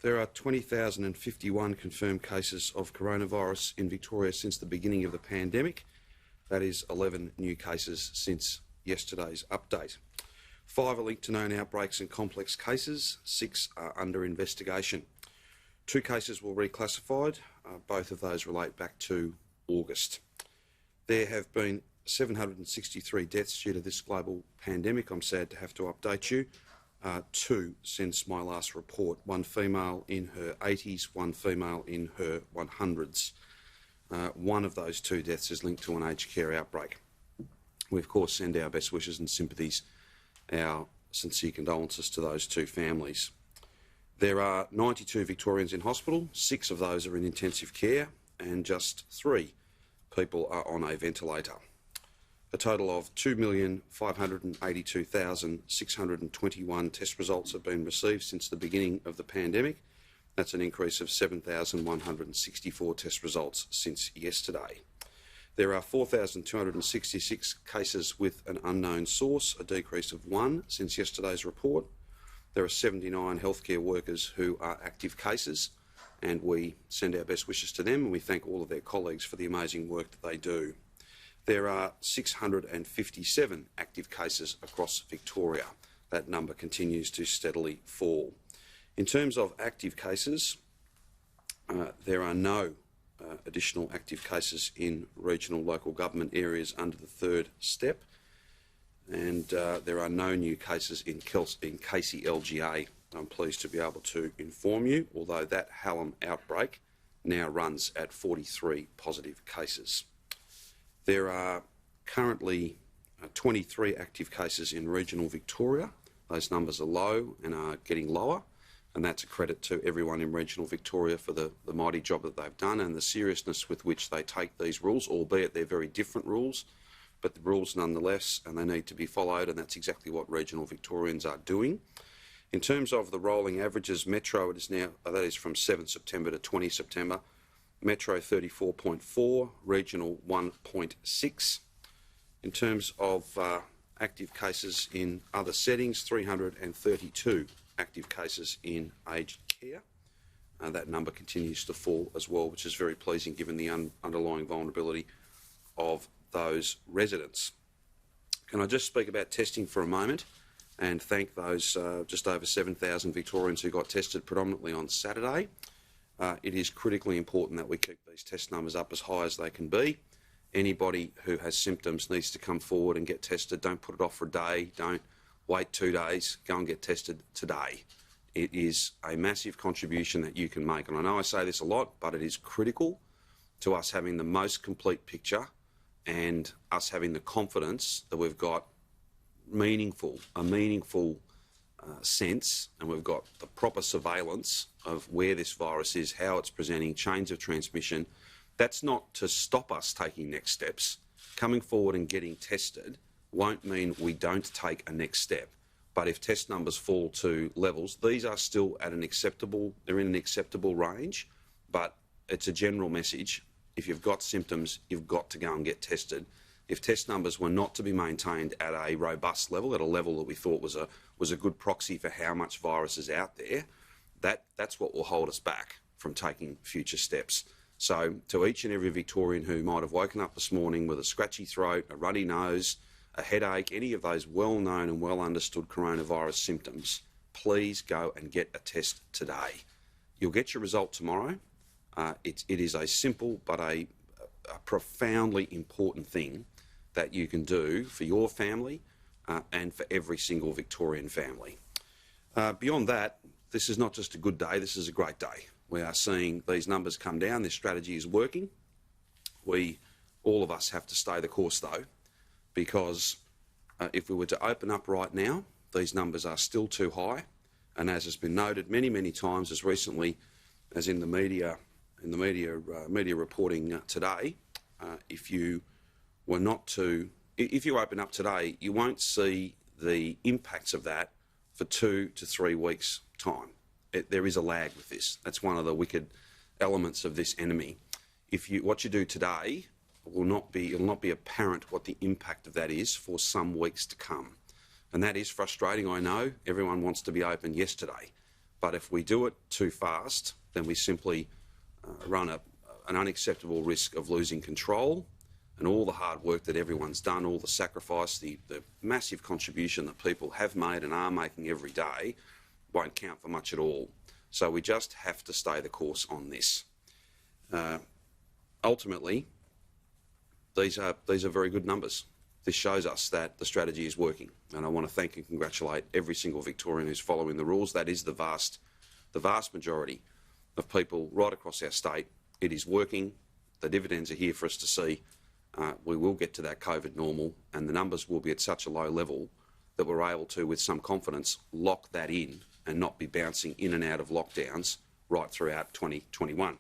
There are 20,051 confirmed cases of coronavirus in Victoria since the beginning of the pandemic. That is 11 new cases since yesterday's update. 5 are linked to known outbreaks and complex cases. 6 are under investigation. 2 cases were reclassified. Both of those relate back to August. There have been 763 deaths due to this global pandemic. I'm sad to have to update you. 2 since my last report. 1 female in her 80s, 1 female in her 100s. One of those 2 deaths is linked to an aged care outbreak. We of course send our best wishes and sympathies, our sincere condolences to those 2 families. There are 92 Victorians in hospital. 6 of those are in intensive care and just 3 people are on a ventilator. A total of 2,582,621 test results have been received since the beginning of the pandemic. That's an increase of 7,164 test results since yesterday. There are 4,266 cases with an unknown source, a decrease of 1 since yesterday's report. There are 79 healthcare workers who are active cases, and we send our best wishes to them and we thank all of their colleagues for the amazing work that they do. There are 657 active cases across Victoria. That number continues to steadily fall. In terms of active cases, there are no additional active cases in regional local government areas under the 3rd step, and there are no new cases in Casey LGA. I'm pleased to be able to inform you, although that Hallam outbreak now runs at 43 positive cases. There are currently 23 active cases in regional Victoria. Those numbers are low and are getting lower, and that's a credit to everyone in regional Victoria for the mighty job that they've done and the seriousness with which they take these rules, albeit they're very different rules, but the rules nonetheless, and they need to be followed, and that's exactly what regional Victorians are doing. In terms of the rolling averages, Metro, it is now, that is from 7 September to 20 September, Metro 34.4, regional 1.6. In terms of active cases in other settings, 332 active cases in aged care. That number continues to fall as well, which is very pleasing given the underlying vulnerability of those residents. Can I just speak about testing for a moment and thank those just over 7,000 Victorians who got tested predominantly on Saturday. It is critically important that we keep these test numbers up as high as they can be. Anybody who has symptoms needs to come forward and get tested. Don't put it off for a day. Don't wait 2 days. Go and get tested today. It is a massive contribution that you can make. And I know I say this a lot, but it is critical to us having the most complete picture and us having the confidence that we've got a meaningful sense, and we've got the proper surveillance of where this virus is, how it's presenting, chains of transmission. That's not to stop us taking next steps. Coming forward and getting tested won't mean we don't take a next step. But if test numbers fall to levels, these are still at they're in an acceptable range, but it's a general message. If you've got symptoms, you've got to go and get tested. If test numbers were not to be maintained at a robust level, at a level that we thought was a good proxy for how much virus is out there, that's what will hold us back from taking future steps. So to each and every Victorian who might have woken up this morning with a scratchy throat, a runny nose, a headache, any of those well-known and well-understood coronavirus symptoms, please go and get a test today. You'll get your result tomorrow. It is a simple but a profoundly important thing that you can do for your family and for every single Victorian family. Beyond that, this is not just a good day, this is a great day. We are seeing these numbers come down, this strategy is working. All of us have to stay the course though, because if we were to open up right now, these numbers are still too high, and as has been noted many, many times, as recently as in the media reporting today, if you open up today, you won't see the impacts of that for 2 to 3 weeks' time. There is a lag with this. That's one of the wicked elements of this enemy. What you do today it'll not be apparent what the impact of that is for some weeks to come. And that is frustrating, I know. Everyone wants to be open yesterday. But if we do it too fast, then we simply run an unacceptable risk of losing control, and all the hard work that everyone's done, all the sacrifice, the massive contribution that people have made and are making every day won't count for much at all. So we just have to stay the course on this. Ultimately, these are very good numbers. This shows us that the strategy is working, and I want to thank and congratulate every single Victorian who's following the rules. That is the vast majority of people right across our state. It is working. The dividends are here for us to see. We will get to that COVID normal, and the numbers will be at such a low level that we're able to, with some confidence, lock that in and not be bouncing in and out of lockdowns right throughout 2021.